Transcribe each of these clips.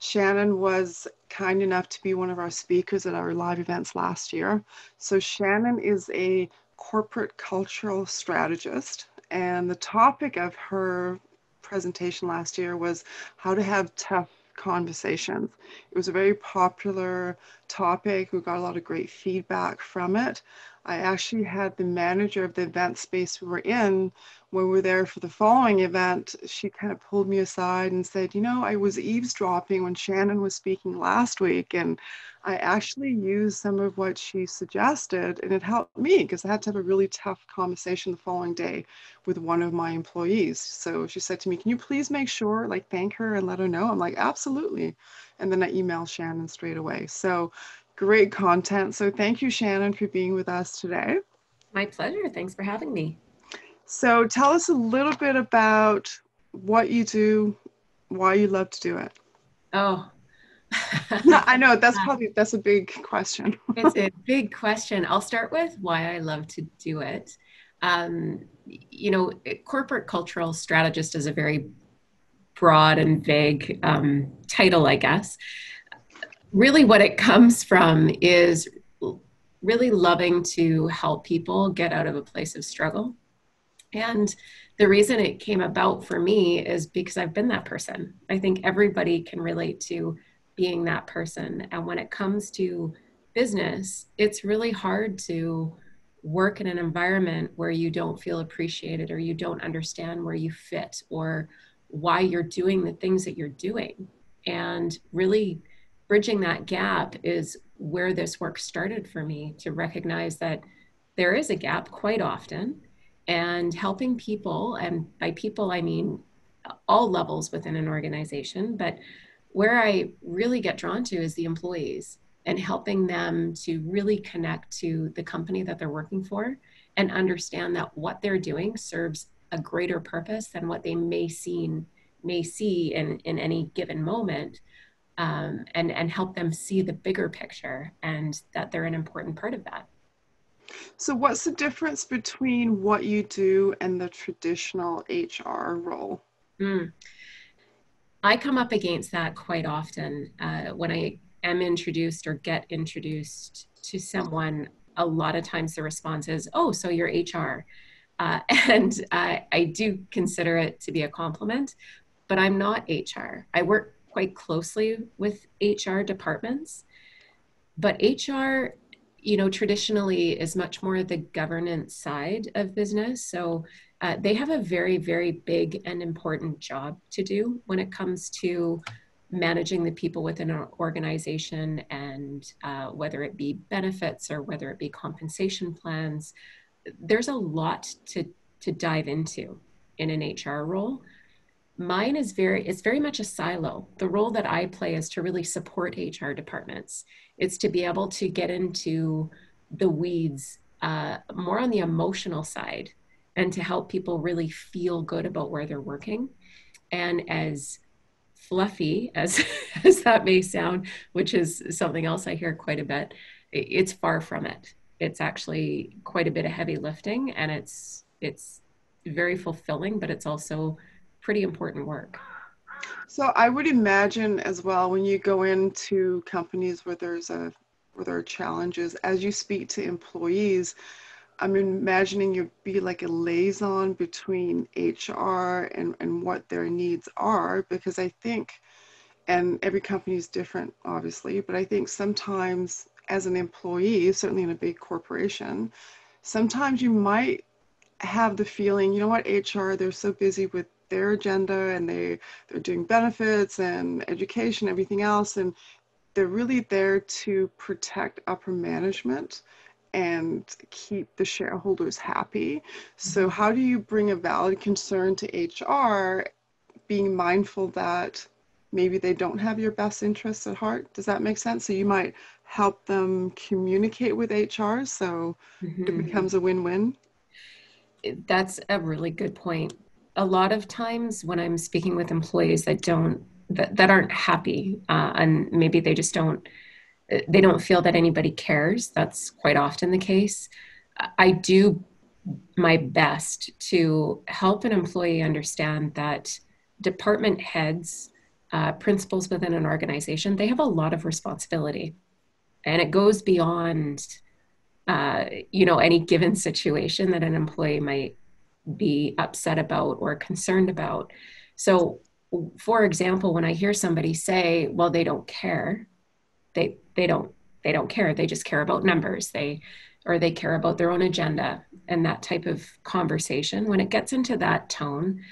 Shannon was kind enough to be one of our speakers at our live events last year. So Shannon is a corporate cultural strategist, and the topic of her presentation last year was how to have tough conversations. It was a very popular topic. We got a lot of great feedback from it. I actually had the manager of the event space we were in when we were there for the following event. She kind of pulled me aside and said, I was eavesdropping when Shannon was speaking last week, and I actually used some of what she suggested, and it helped me because I had to have a really tough conversation the following day with one of my employees. So she said to me, can you please make sure, like, thank her and let her know? I'm like, absolutely. And then I emailed Shannon straight away. So great content. So thank you, Shannon, for being with us today. My pleasure. Thanks for having me. So tell us a little bit about what you do, why you love to do it. Oh, I know that's a big question. it's a big question. I'll start with why I love to do it. Corporate cultural strategist is a very broad and vague title, I guess. Really, what it comes from is really loving to help people get out of a place of struggle. And the reason it came about for me is because I've been that person. I think everybody can relate to being that person. And when it comes to business, it's really hard to work in an environment where you don't feel appreciated or you don't understand where you fit or why you're doing the things that you're doing. And really bridging that gap is where this work started for me, to recognize that there is a gap quite often, and helping people, and by people I mean all levels within an organization, but where I really get drawn to is the employees, and helping them to really connect to the company that they're working for and understand that what they're doing serves a greater purpose than what they may see in any given moment, and help them see the bigger picture and that they're an important part of that. So what's the difference between what you do and the traditional HR role? Mm. I come up against that quite often when I am introduced or get introduced to someone. A lot of times the response is, "Oh, so you're HR," and I do consider it to be a compliment, but I'm not HR. I work quite closely with HR departments, but HR, traditionally is much more the governance side of business. So they have a very, very big and important job to do when it comes to managing the people within an organization, and whether it be benefits or whether it be compensation plans. There's a lot to dive into in an HR role. Mine is it's very much a silo. The role that I play is to really support HR departments. It's to be able to get into the weeds, more on the emotional side, and to help people really feel good about where they're working. And as fluffy as as that may sound, which is something else I hear quite a bit, it's far from it. It's actually quite a bit of heavy lifting, and it's very fulfilling, but it's also pretty important work. So I would imagine as well when you go into companies where there are challenges, as you speak to employees, I'm imagining you'd be like a liaison between HR and what their needs are, because I think, and every company is different, obviously, but I think sometimes as an employee, certainly in a big corporation, sometimes you might have the feeling, HR, they're so busy with their agenda and they're doing benefits and education, everything else, and they're really there to protect upper management and keep the shareholders happy. So Mhm. how do you bring a valid concern to HR, being mindful that maybe they don't have your best interests at heart? Does that make sense? So you might help them communicate with HR so it Mhm. becomes a win-win. That's a really good point. A lot of times when I'm speaking with employees that aren't happy, and maybe they don't feel that anybody cares. That's quite often the case. I do my best to help an employee understand that department heads principals within an organization, they have a lot of responsibility, and it goes beyond any given situation that an employee might be upset about or concerned about. So, for example, when I hear somebody say, "Well, they don't care," they don't care. They just care about numbers. They care about their own agenda and that type of conversation. When it gets into that tone,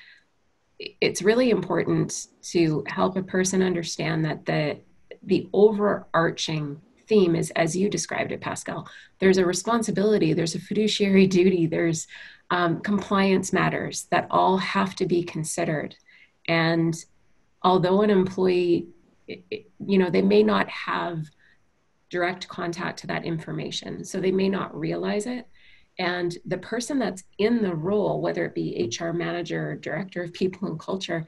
it's really important to help a person understand that the overarching theme is, as you described it, Pascale. There's a responsibility, there's a fiduciary duty, there's compliance matters that all have to be considered. And although an employee, they may not have direct contact to that information, so they may not realize it. And the person that's in the role, whether it be HR manager or director of people and culture,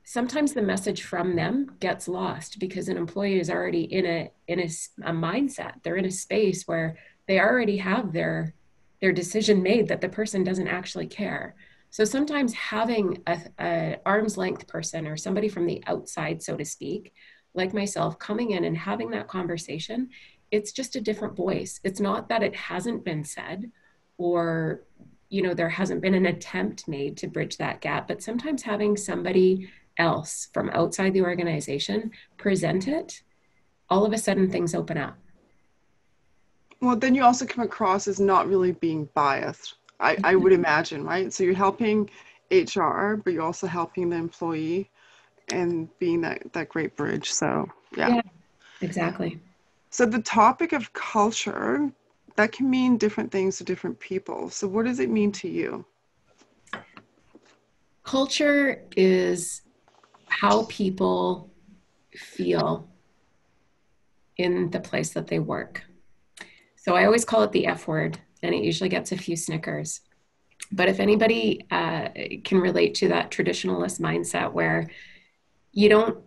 sometimes the message from them gets lost because an employee is already in a mindset. They're in a space where they already have their decision made that the person doesn't actually care. So sometimes having a arm's length person or somebody from the outside, so to speak, like myself, coming in and having that conversation, it's just a different voice. It's not that it hasn't been said, or there hasn't been an attempt made to bridge that gap, but sometimes having somebody else from outside the organization present it, all of a sudden things open up. Well, then you also come across as not really being biased, I would imagine, right? So you're helping HR, but you're also helping the employee and being that great bridge. So, yeah. Yeah, exactly. So the topic of culture, that can mean different things to different people. So what does it mean to you? Culture is how people feel in the place that they work. So I always call it the F word, and it usually gets a few snickers. But if anybody can relate to that traditionalist mindset where you don't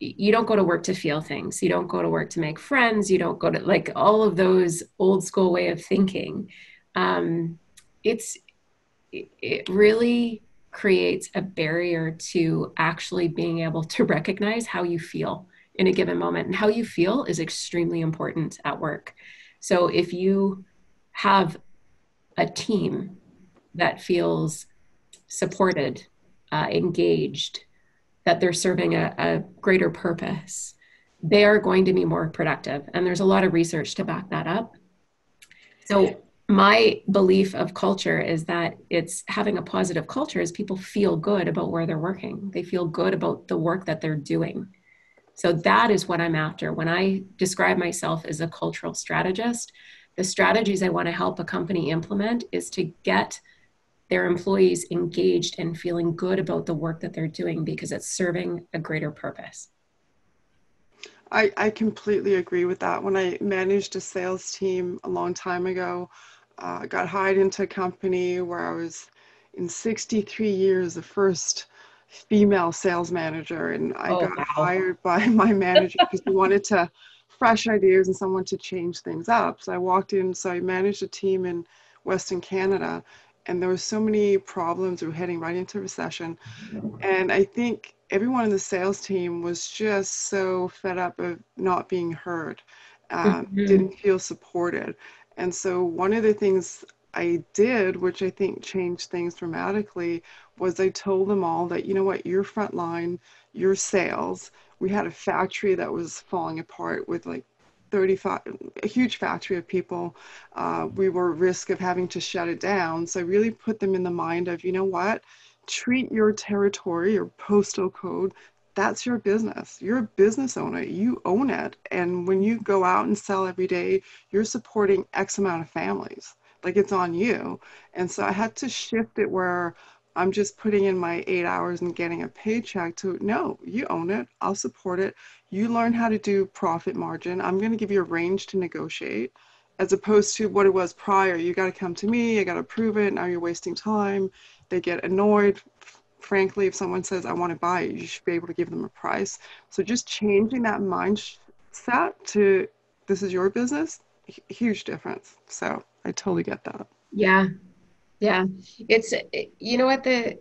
you don't go to work to feel things, you don't go to work to make friends, you don't go to, like, all of those old school way of thinking, um, it's it really creates a barrier to actually being able to recognize how you feel in a given moment. And how you feel is extremely important at work. So if you have a team that feels supported, engaged, that they're serving a greater purpose, they are going to be more productive. And there's a lot of research to back that up. So my belief of culture is that it's having a positive culture is people feel good about where they're working. They feel good about the work that they're doing. So that is what I'm after. When I describe myself as a cultural strategist, the strategies I want to help a company implement is to get their employees engaged and feeling good about the work that they're doing because it's serving a greater purpose. I completely agree with that. When I managed a sales team a long time ago, I got hired into a company where I was in 63 years the first female sales manager, and I Oh, got wow. hired by my manager because he wanted to fresh ideas and someone to change things up. So I walked in, so I managed a team in Western Canada, and there were so many problems. We were heading right into recession. And I think everyone in the sales team was just so fed up of not being heard, Mhm. didn't feel supported. And so one of the things I did, which I think changed things dramatically, was I told them all that, you know what, your front line, your sales, we had a factory that was falling apart with like 35, a huge factory of people. We were at risk of having to shut it down. So I really put them in the mind of, you know what, treat your territory, your postal code, that's your business. You're a business owner. You own it. And when you go out and sell every day, you're supporting X amount of families. Like, it's on you. And so I had to shift it where I'm just putting in my 8 hours and getting a paycheck to, no, you own it. I'll support it. You learn how to do profit margin. I'm going to give you a range to negotiate, as opposed to what it was prior. You got to come to me. I got to prove it. Now you're wasting time. They get annoyed. Frankly, if someone says, I want to buy it, you should be able to give them a price. So just changing that mindset to, this is your business, huge difference. So I totally get that. Yeah, yeah. It's, you know what, a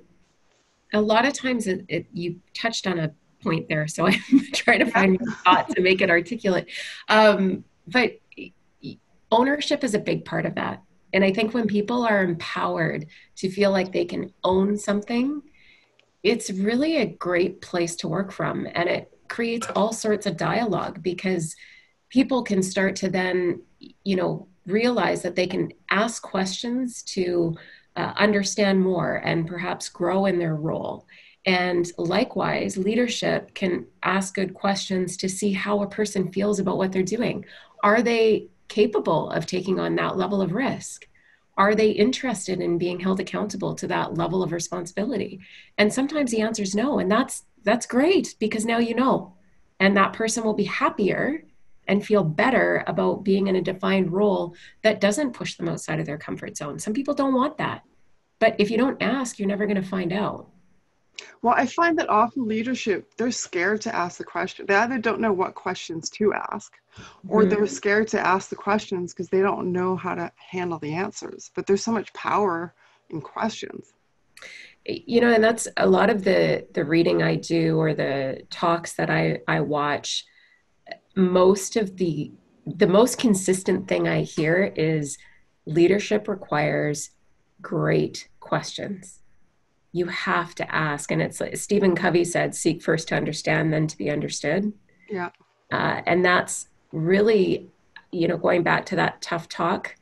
lot of times you touched on point there, so I'm trying to Yeah. find my thought to make it articulate. But ownership is a big part of that. And I think when people are empowered to feel like they can own something, it's really a great place to work from. And it creates all sorts of dialogue because people can start to then, realize that they can ask questions to understand more and perhaps grow in their role. And likewise, leadership can ask good questions to see how a person feels about what they're doing. Are they capable of taking on that level of risk? Are they interested in being held accountable to that level of responsibility? And sometimes the answer is no, and that's great because now you know, and that person will be happier and feel better about being in a defined role that doesn't push them outside of their comfort zone. Some people don't want that. But if you don't ask, you're never going to find out. Well, I find that often leadership, they're scared to ask the question. They either don't know what questions to ask, or Mm-hmm. they're scared to ask the questions because they don't know how to handle the answers. But there's so much power in questions. And that's a lot of the reading I do or the talks that I watch. Most of the most consistent thing I hear is leadership requires great questions. You have to ask, and it's like Stephen Covey said, seek first to understand, then to be understood. Yeah. And that's really, going back to that tough talk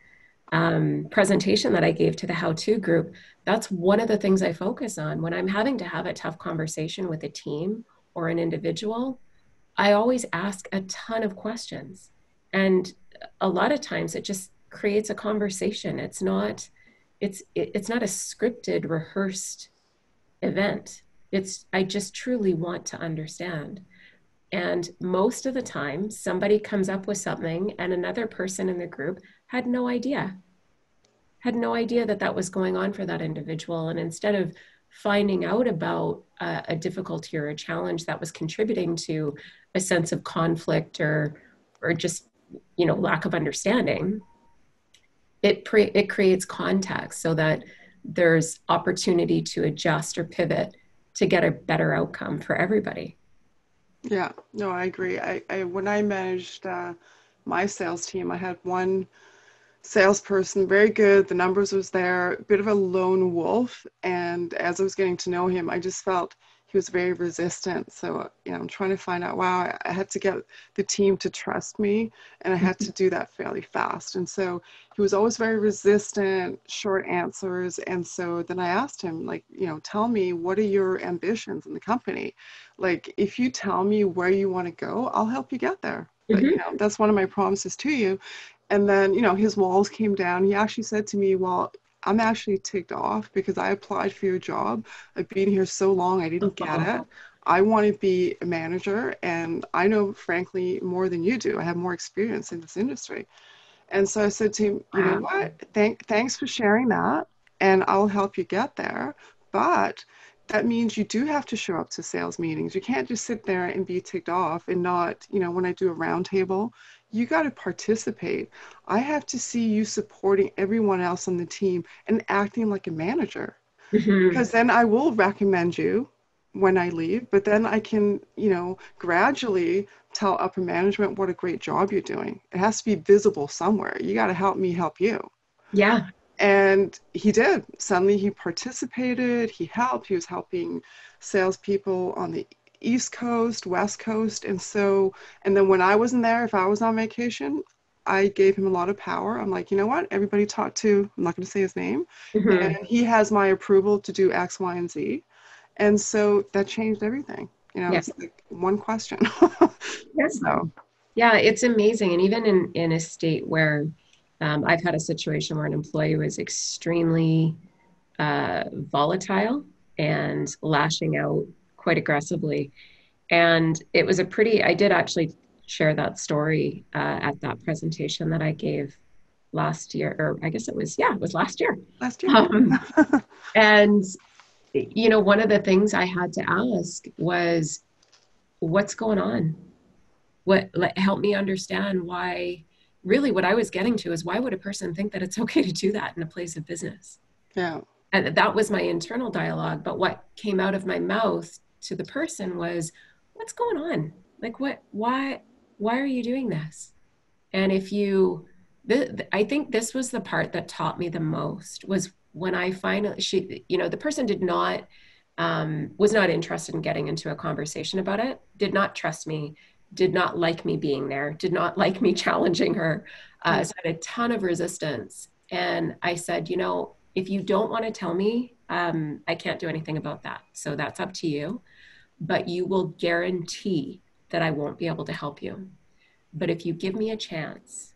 presentation that I gave to the how to group. That's one of the things I focus on when I'm having to have a tough conversation with a team or an individual. I always ask a ton of questions. And a lot of times it just creates a conversation. It's not a scripted, rehearsed event. It's I just truly want to understand. And most of the time, somebody comes up with something, and another person in the group had no idea that that was going on for that individual. And instead of finding out about a difficulty or a challenge that was contributing to a sense of conflict or just lack of understanding, it creates context so that there's opportunity to adjust or pivot to get a better outcome for everybody. Yeah. No, I agree. I when I managed my sales team, I had one salesperson, very good. The numbers was there, a bit of a lone wolf. And as I was getting to know him, I just felt he was very resistant. So, I'm trying to find out, wow, I had to get the team to trust me, and I had to do that fairly fast. And so he was always very resistant, short answers. And so then I asked him, like, tell me, what are your ambitions in the company? Like, if you tell me where you want to go, I'll help you get there. But, Mm-hmm. that's one of my promises to you. And then, his walls came down. He actually said to me, well, I'm actually ticked off because I applied for your job. I've been here so long, I didn't get it. I want to be a manager, and I know, frankly, more than you do. I have more experience in this industry. And so I said to him, you know Wow. what? Thanks for sharing that, and I'll help you get there. But that means you do have to show up to sales meetings. You can't just sit there and be ticked off and not, when I do a roundtable, you got to participate. I have to see you supporting everyone else on the team and acting like a manager, Mm-hmm. because then I will recommend you when I leave, but then I can, gradually tell upper management what a great job you're doing. It has to be visible somewhere. You got to help me help you. Yeah. And he did. Suddenly he participated, he helped, he was helping salespeople on the East Coast, West Coast. And then when I wasn't there, if I was on vacation, I gave him a lot of power. I'm like, you know what? Everybody talk to, I'm not going to say his name, Mm-hmm. and he has my approval to do X, Y, and Z. And so that changed everything. Yeah. It's like one question. Yeah. So, Yeah, it's amazing. And even in a state where I've had a situation where an employee was extremely volatile and lashing out quite aggressively. And it was I did actually share that story at that presentation that I gave last year, or I guess it was last year. last year, Um, yeah. and, one of the things I had to ask was, what's going on? Help me understand why. Really, what I was getting to is, why would a person think that it's okay to do that in a place of business? Yeah. And that was my internal dialogue. But what came out of my mouth to the person was, what's going on? Like, why are you doing this? And if you, I think this was the part that taught me the most was when I finally, the person did not, was not interested in getting into a conversation about it, did not trust me, did not like me being there, did not like me challenging her. Mm. So I had a ton of resistance. And I said, if you don't want to tell me, I can't do anything about that. So that's up to you, but you will guarantee that I won't be able to help you. But if you give me a chance,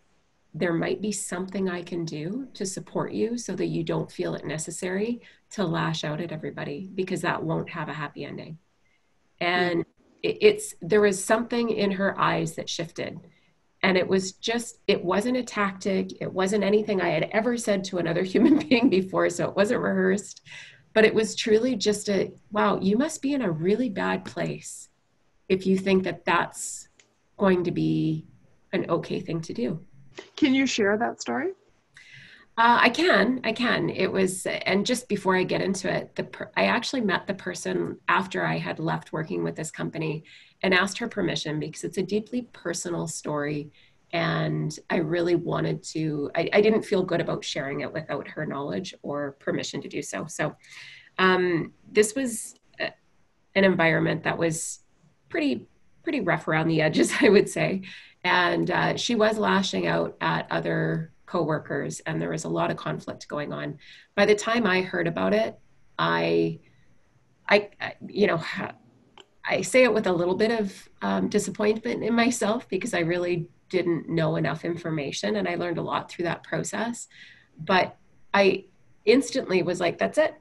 there might be something I can do to support you so that you don't feel it necessary to lash out at everybody because that won't have a happy ending. Yeah. And there was something in her eyes that shifted. And it wasn't a tactic. It wasn't anything I had ever said to another human being before. So it wasn't rehearsed, but it was truly just wow, you must be in a really bad place if you think that that's going to be an okay thing to do. Can you share that story? I can. It was, and just before I get into it, I actually met the person after I had left working with this company and asked her permission because it's a deeply personal story. And I really wanted to, I didn't feel good about sharing it without her knowledge or permission to do so. So this was an environment that was pretty pretty rough around the edges, I would say. And she was lashing out at other coworkers, and there was a lot of conflict going on. By the time I heard about it, I, you know, I say it with a little bit of disappointment in myself because I really didn't know enough information, and I learned a lot through that process. But I instantly was like, "That's it.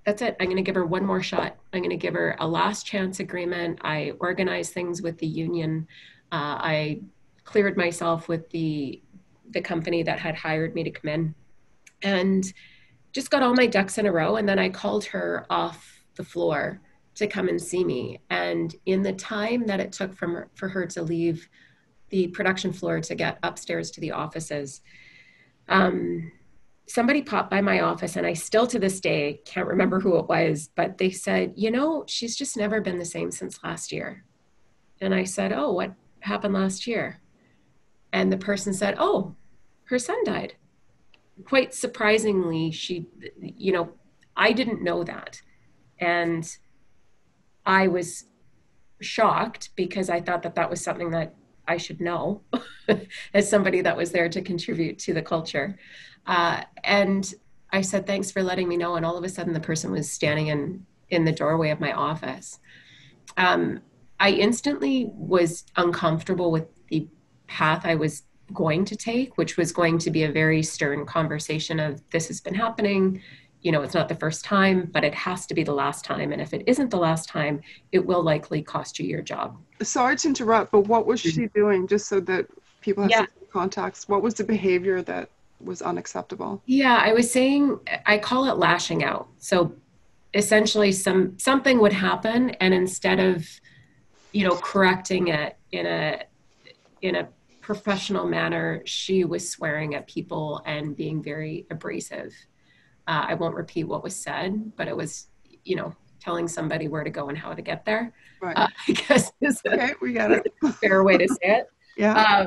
That's it. I'm going to give her one more shot. I'm going to give her a last chance agreement." I organized things with the union. I cleared myself with the company that had hired me to come in, and just got all my ducks in a row. And then I called her off the floor to come and see me. And in the time that it took for her to leave the production floor to get upstairs to the offices, um, somebody popped by my office, and I still to this day can't remember who it was, but they said, she's just never been the same since last year. And I said, "Oh, what happened last year?" And the person said, "Oh, her son died." Quite surprisingly, I didn't know that. And I was shocked because I thought that that was something that I should know as somebody that was there to contribute to the culture. And I said, "Thanks for letting me know." And all of a sudden, the person was standing in the doorway of my office. Um, I instantly was uncomfortable with the path I was going to take, which was going to be a very stern conversation of, "This has been happening. It's not the first time, but it has to be the last time. And if it isn't the last time, it will likely cost you your job." Sorry to interrupt, but what was she doing, just so that people have Yeah. some context? What was the behavior that was unacceptable? Yeah, I was saying I call it lashing out. So essentially something would happen, and instead of, correcting it in a professional manner, she was swearing at people and being very abrasive. I won't repeat what was said, but it was, telling somebody where to go and how to get there. Right. I guess is a Okay, we get it. fair way to say it. Yeah.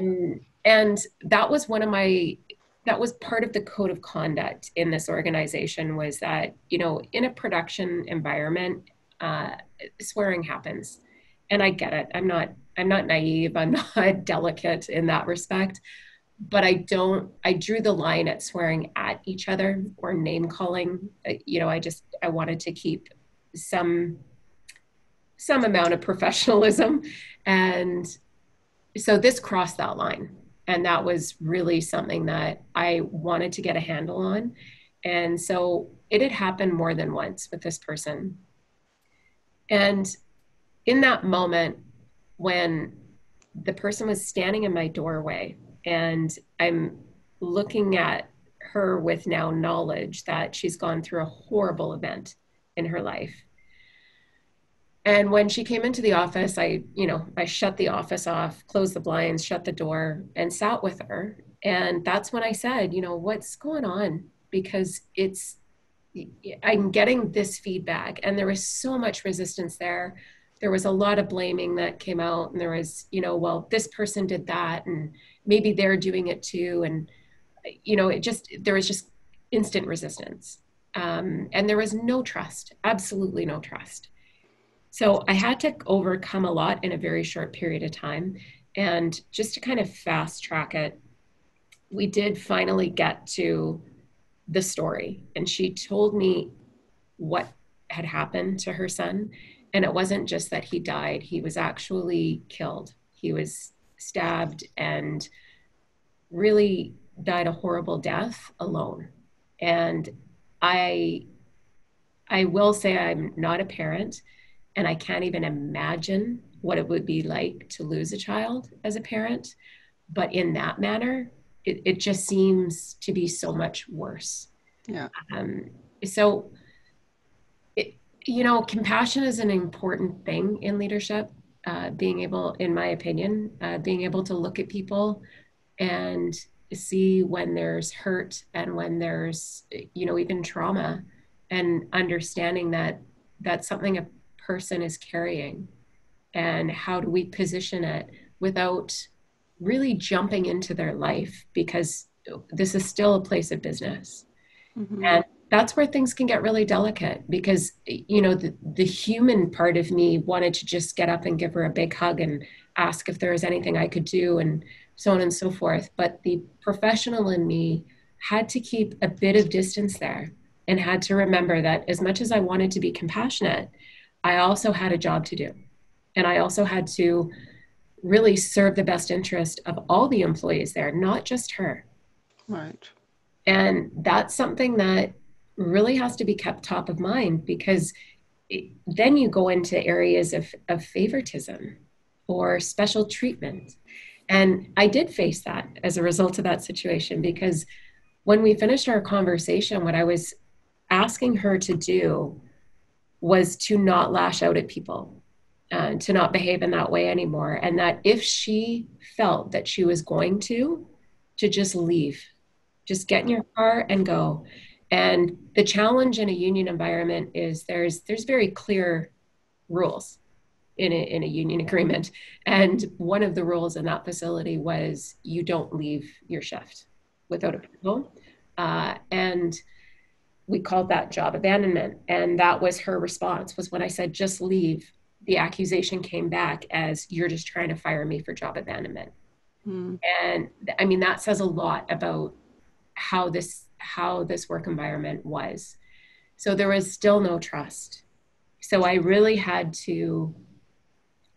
And that was part of the code of conduct in this organization, was that, in a production environment, swearing happens. And I get it. I'm not naive. I'm not delicate in that respect, but I drew the line at swearing at each other or name calling. I wanted to keep some amount of professionalism. And so this crossed that line. And that was really something that I wanted to get a handle on. And so it had happened more than once with this person. And in that moment, when the person was standing in my doorway and I'm looking at her with now knowledge that she's gone through a horrible event in her life. And when she came into the office, I shut the office off, closed the blinds, shut the door, and sat with her. And that's when I said, "What's going on?" Because I'm getting this feedback, and there was so much resistance there. there was a lot of blaming that came out, and there was, well, this person did that, and maybe they're doing it too. And, there was just instant resistance. And there was no trust, absolutely no trust. So I had to overcome a lot in a very short period of time. And just to kind of fast track it, we did finally get to the story. And she told me what had happened to her son. And it wasn't just that he died, he was actually killed. He was stabbed and really died a horrible death alone. And I I will say I'm not a parent, and I can't even imagine what it would be like to lose a child as a parent. But in that manner, it just seems to be so much worse. Yeah. Um, so, it, compassion is an important thing in leadership. Being able, in my opinion, being able to look at people and see when there's hurt and when there's, even trauma, and understanding that that's something a person is carrying, and how do we position it without really jumping into their life, because this is still a place of business. Mm-hmm. And that's where things can get really delicate, because the human part of me wanted to just get up and give her a big hug and ask if there was anything I could do, and so on and so forth. But the professional in me had to keep a bit of distance there, and had to remember that as much as I wanted to be compassionate, I also had a job to do, and I also had to really serve the best interest of all the employees there, not just her. Right. And that's something that really has to be kept top of mind, because then you go into areas of favoritism or special treatment. And I did face that as a result of that situation, because when we finished our conversation, what I was asking her to do was to not lash out at people, to not behave in that way anymore. And that if she felt that she was going to just leave, just get in your car and go. And the challenge in a union environment is there's very clear rules in a union agreement. And one of the rules in that facility was you don't leave your shift without approval. And we called that job abandonment. And that was her response, was when I said, just leave, the accusation came back as, you're just trying to fire me for job abandonment. Mm. And I mean, that says a lot about how this work environment was. So there was still no trust. So I really had to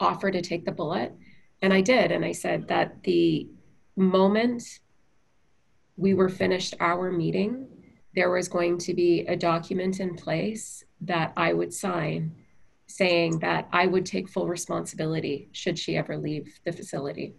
offer to take the bullet. And I did. And I said that the moment we were finished our meeting, there was going to be a document in place that I would sign, saying that I would take full responsibility should she ever leave the facility.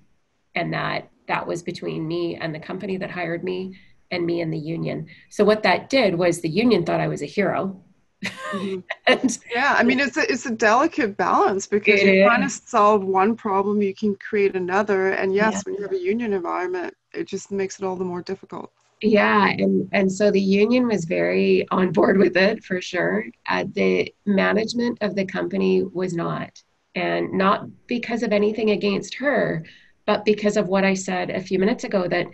And that was between me and the company that hired me, and me and the union. So what that did was, the union thought I was a hero. Mm-hmm. And Yeah, I mean it's a delicate balance because it you're trying to is. solve one problem, you can create another, and Yeah. yes, when you have a union environment, it just makes it all the more difficult. Yeah, and so the union was very on board with it, for sure. The management of the company was not, and not because of anything against her, but because of what I said a few minutes ago, that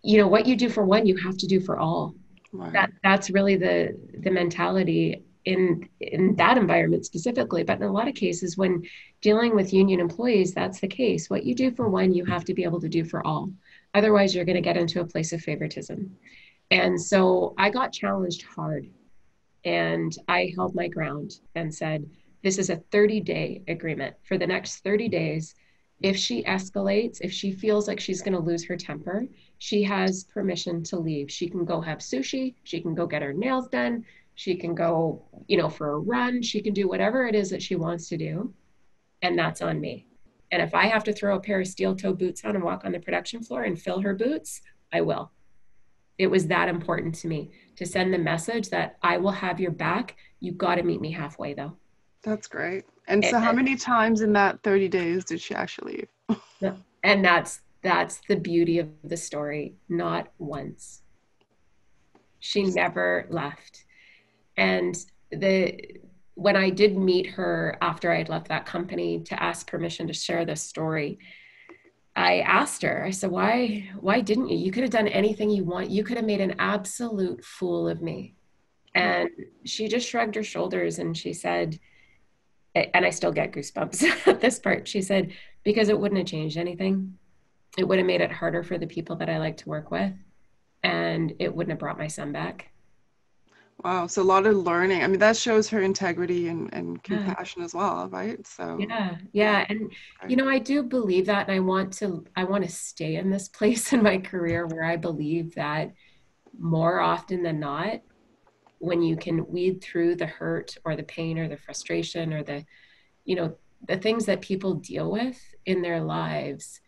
what you do for one, you have to do for all. Right. That's really the mentality in that environment specifically. But in a lot of cases, when dealing with union employees, that's the case. What you do for one, you have to be able to do for all. Otherwise, you're going to get into a place of favoritism. And so I got challenged hard, and I held my ground and said, this is a 30-day agreement. For the next 30 days, if she escalates, if she feels like she's going to lose her temper, she has permission to leave. She can go have sushi. She can go get her nails done. She can go, for a run. She can do whatever it is that she wants to do. And that's on me. And if I have to throw a pair of steel toe boots on and walk on the production floor and fill her boots, I will. It was that important to me to send the message that I will have your back. You got to meet me halfway, though. That's great. And so how And, many times in that 30 days did she actually leave? and that's the beauty of the story. Not once. She never left. And the when I did meet her after I had left that company to ask permission to share this story, I asked her, I said, why didn't you? You could have done anything you want. You could have made an absolute fool of me. Right. And she just shrugged her shoulders and she said, and I still get goosebumps at this part. She said, because it wouldn't have changed anything. It would have made it harder for the people that I like to work with, and it wouldn't have brought my son back. Wow. So a lot of learning. I mean, that shows her integrity and Yeah. compassion as well, right? So Yeah, yeah, yeah. And great. I do believe that, and I want to stay in this place in my career where I believe that more often than not, when you can weed through the hurt or the pain or the frustration or the, you know, the things that people deal with in their lives,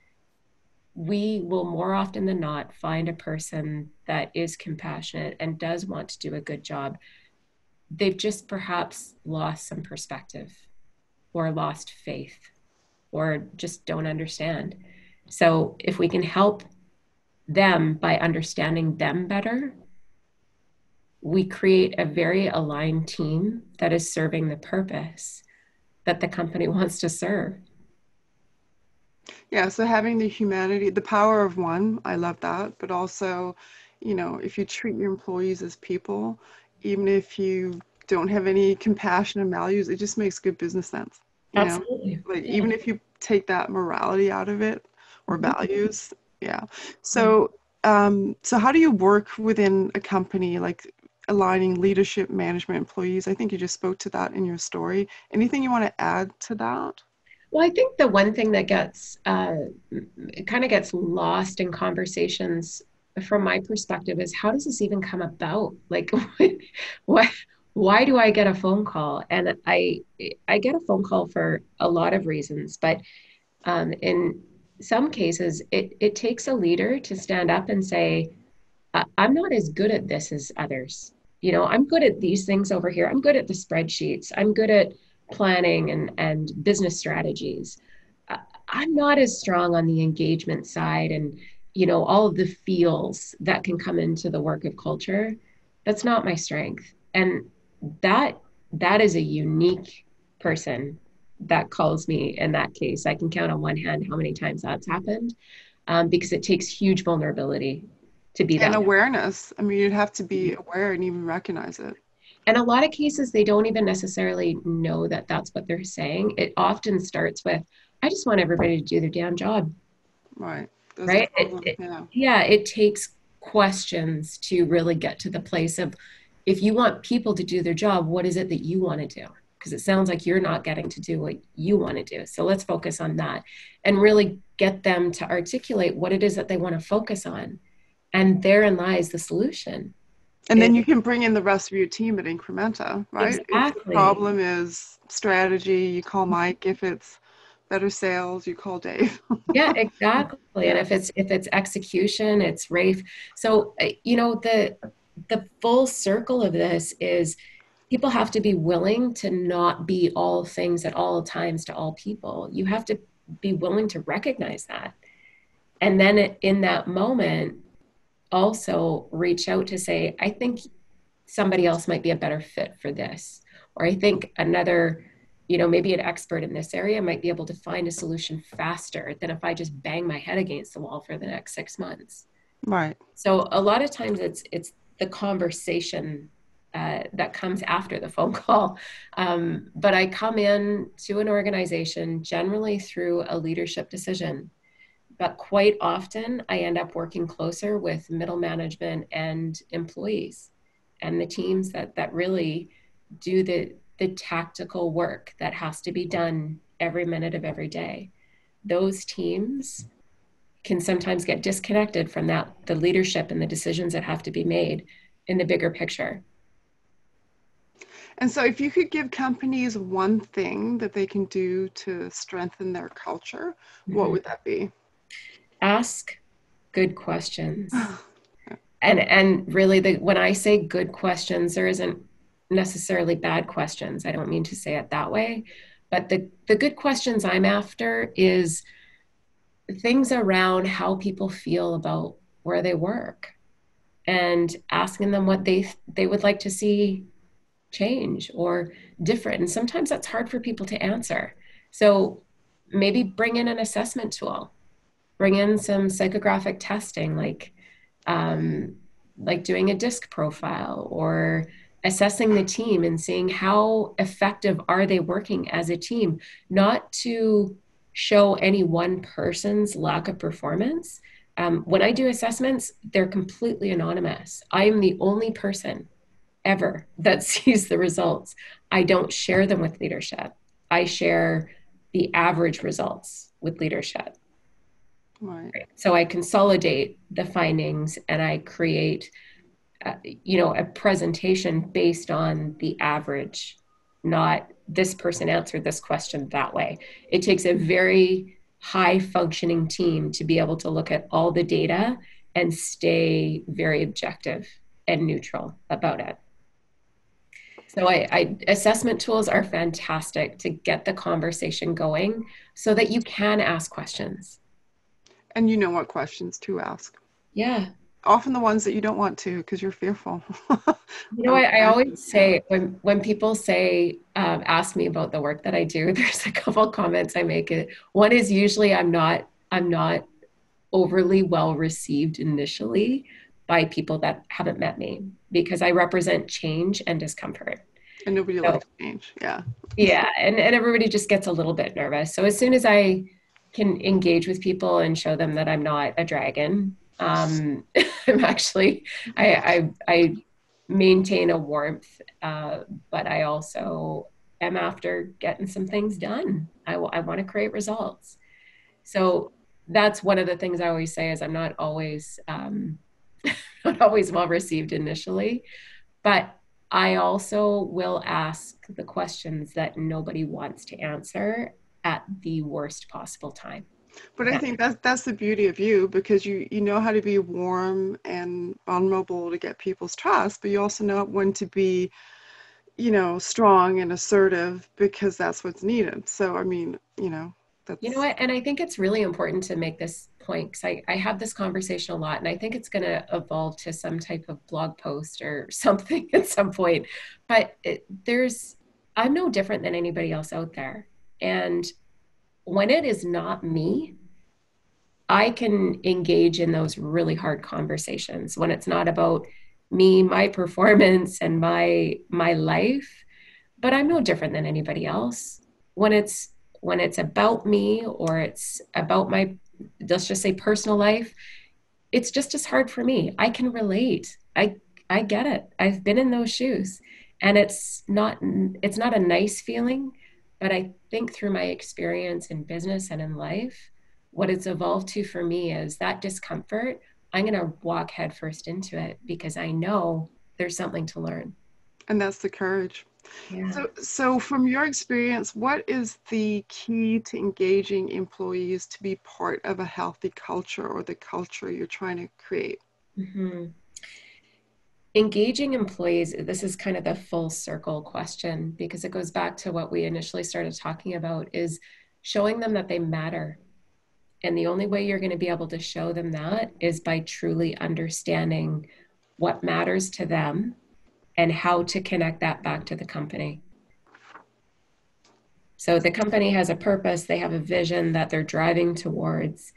we will more often than not find a person that is compassionate and does want to do a good job. They've just perhaps lost some perspective or lost faith or just don't understand. So if we can help them by understanding them better, we create a very aligned team that is serving the purpose that the company wants to serve. Yeah, so having the humanity, the power of one, I love that. But also, if you treat your employees as people, even if you don't have any compassion and values, it just makes good business sense, you know? Absolutely. Like Yeah. even if you take that morality out of it or Mhm. values, yeah. Yeah. So how do you work within a company, like aligning leadership, management, employees? I think you just spoke to that in your story. Anything you want to add to that? Well, I think the one thing that gets kind of gets lost in conversations from my perspective is how does this even come about? Like, what, why do I get a phone call? And I get a phone call for a lot of reasons, but in some cases, it takes a leader to stand up and say, I'm not as good at this as others. I'm good at these things over here. I'm good at the spreadsheets. I'm good at planning and business strategies. Uh, I'm not as strong on the engagement side and, all of the feels that can come into the work of culture. That's not my strength. And that that is a unique person that calls me in that case. I can count on one hand how many times that's happened, because it takes huge vulnerability to be And that. awareness. I mean, you'd have to be aware and even recognize it. And a lot of cases, they don't even necessarily know that that's what they're saying. It often starts with, I just want everybody to do their damn job, Right. There's a right? problem. Yeah. Yeah, it takes questions to really get to the place of, if you want people to do their job, what is it that you want to do? Because it sounds like you're not getting to do what you want to do. So let's focus on that and really get them to articulate what it is that they want to focus on. And therein lies the solution. And It, then you can bring in the rest of your team at Incrementa, right? If the exactly. problem is strategy, you call Mike. If it's better sales, you call Dave. Yeah, exactly. And Yeah. if it's execution, it's Rafe. So the full circle of this is people have to be willing to not be all things at all times to all people. You have to be willing to recognize that. And then in that moment, also reach out to say, I think somebody else might be a better fit for this. Or I think another, maybe an expert in this area might be able to find a solution faster than if I just bang my head against the wall for the next 6 months. Right. So a lot of times it's the conversation that comes after the phone call. But I come in to an organization generally through a leadership decision. But quite often, I end up working closer with middle management and employees and the teams that really do the tactical work that has to be done every minute of every day. Those teams can sometimes get disconnected from the leadership and the decisions that have to be made in the bigger picture. And so, if you could give companies one thing that they can do to strengthen their culture, what Mhm. would that be? Ask good questions. And really, when I say good questions, there isn't necessarily bad questions. I don't mean to say it that way, but the good questions I'm after is things around how people feel about where they work and asking them what they would like to see change or different? And sometimes that's hard for people to answer. So maybe bring in an assessment tool, bring in some psychographic testing, um, like doing a disc profile or assessing the team and seeing how effective are they working as a team, not to show any one person's lack of performance. When I do assessments, they're completely anonymous. I am the only person ever that sees the results. I don't share them with leadership. I share the average results with leadership. Right. So I consolidate the findings and I create, a presentation based on the average, not this person answered this question that way. It takes a very high functioning team to be able to look at all the data and stay very objective and neutral about it. So assessment tools are fantastic to get the conversation going so that you can ask questions. And you know what questions to ask. Yeah. Often the ones that you don't want to because you're fearful. I always Yeah. say when people say, ask me about the work that I do, there's a couple comments I make. One is usually I'm not overly well received initially by people that haven't met me because I represent change and discomfort. And nobody So likes change. Yeah. yeah, and everybody just gets a little bit nervous. So as soon as I can engage with people and show them that I'm not a dragon, I'm actually I maintain a warmth, but I also am after getting some things done. I want to create results. So that's one of the things I always say is I'm not always not always well received initially, but I also will ask the questions that nobody wants to answer at the worst possible time. But I think that's the beauty of you because you know how to be warm and vulnerable to get people's trust, but you also know when to be, strong and assertive because that's what's needed. So I mean, You know that's what? And I think it's really important to make this point because I have this conversation a lot, and I think it's going to evolve to some type of blog post or something at some point. But I'm no different than anybody else out there. And when it is not me, I can engage in those really hard conversations when it's not about me, my performance, and my life. But I'm no different than anybody else. When it's when it's about me or it's about my, let's just say, personal life, it's just as hard for me. I can relate. I get it. I've been in those shoes, and it's not a nice feeling, but I think through my experience in business and in life, what it's evolved to for me is that discomfort. I'm going to walk headfirst into it because I know there's something to learn. and that's the courage. Yeah. So from your experience, what is the key to engaging employees to be part of a healthy culture or the culture you're trying to create? Mhm. Engaging employees, this is kind of the full circle question because it goes back to what we initially started talking about is showing them that they matter. And the only way you're going to be able to show them that is by truly understanding what matters to them and how to connect that back to the company. So the company has a purpose, they have a vision that they're driving towards.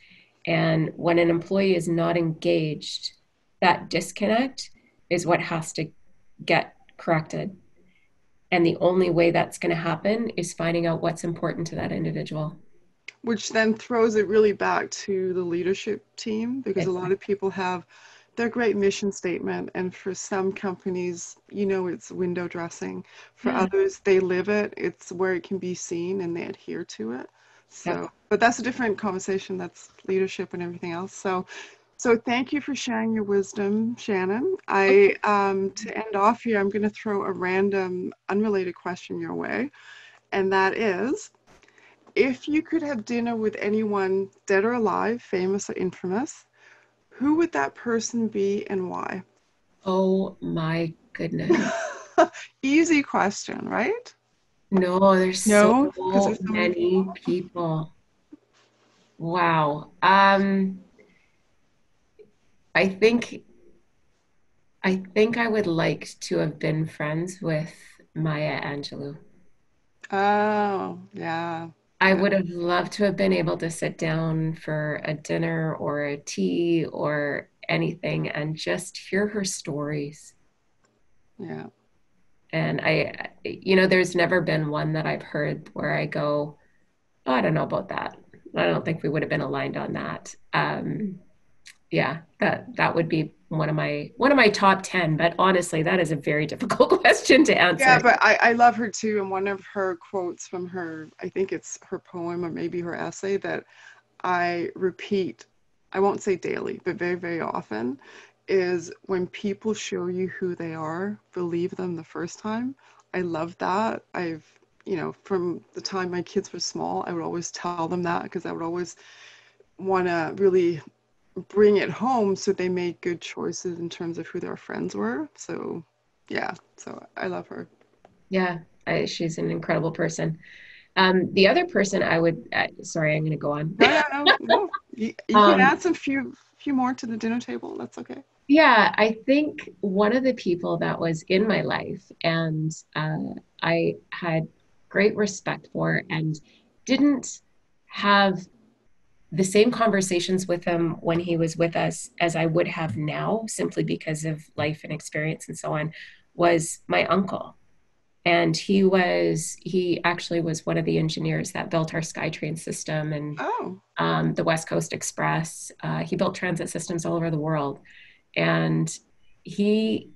And when an employee is not engaged, that disconnect is what has to get corrected. And the only way that's going to happen is finding out what's important to that individual. Which then throws it really back to the leadership team because a lot Exactly. of people have their great mission statement, and for some companies, it's window dressing. For Yeah. others, they live it, it's where it can be seen and they adhere to it. Yep. So, but that's a different conversation. That's leadership and everything else. So thank you for sharing your wisdom, Shannon. I To end off here, I'm going to throw a random, unrelated question your way, and that is, if you could have dinner with anyone, dead or alive, famous or infamous, who would that person be and why? Oh my goodness. Easy question, right? No, there's No, because so there's so many many people. people. Wow. I think I think I would like to have been friends with Maya Angelou. Oh, yeah. I Yeah. would have loved to have been able to sit down for a dinner or a tea or anything and just hear her stories. Yeah. And there's never been one that I've heard where I go, oh, I don't know about that. I don't think we would have been aligned on that. Yeah, that would be one of my top 10, but honestly, that is a very difficult question to Yeah, answer. but I love her too. And one of her quotes from her, I think it's her poem or maybe her essay that I repeat, I won't say daily, but very, very often, is when people show you who they are, believe them the first time. I love that. From the time my kids were small, I would always tell them that because I would always want to really bring it home so they made good choices in terms of who their friends were. So, yeah, so I love her. Yeah, she's an incredible person. The other person I would, sorry, I'm going to go on. No, no, no, no. You can Um, add some few more to the dinner table. That's okay. yeah, I think one of the people that was in my life and I had great respect for and didn't have the same conversations with him when he was with us as I would have now, simply because of life and experience and so on, was my uncle. And he actually was one of the engineers that built our SkyTrain system and Oh, the West Coast Express. He built transit systems all over the world. And he,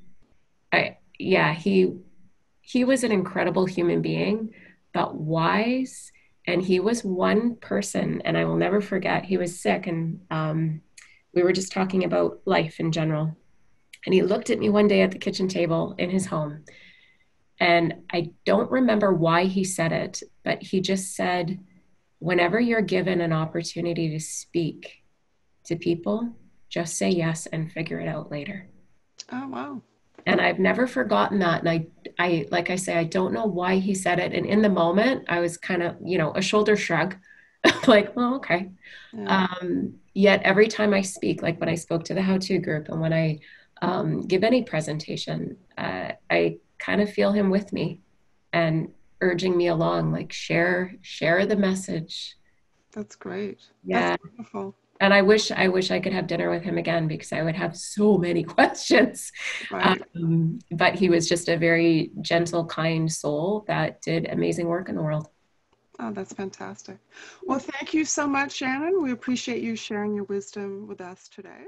yeah, he was an incredible human being, but wise. And he was one person, and I will never forget. He was sick, and we were just talking about life in general. And he looked at me one day at the kitchen table in his home, and I don't remember why he said it, but he just said, "Whenever you're given an opportunity to speak to people, just say yes and figure it out later." oh, wow. And I've never forgotten that. And like I say, I don't know why he said it. And in the moment, I was kind of, a shoulder shrug, like, well, okay. Yeah, Yet every time I speak, like when I spoke to the How To group and when I give any presentation, I kind of feel him with me and urging me along, like share the message. that's great. That's Yeah. beautiful. And I wish I could have dinner with him again because I would have so many questions. Right. But he was just a very gentle, kind soul that did amazing work in the world. Oh, that's fantastic. Well, thank you so much, Shannon. We appreciate you sharing your wisdom with us today.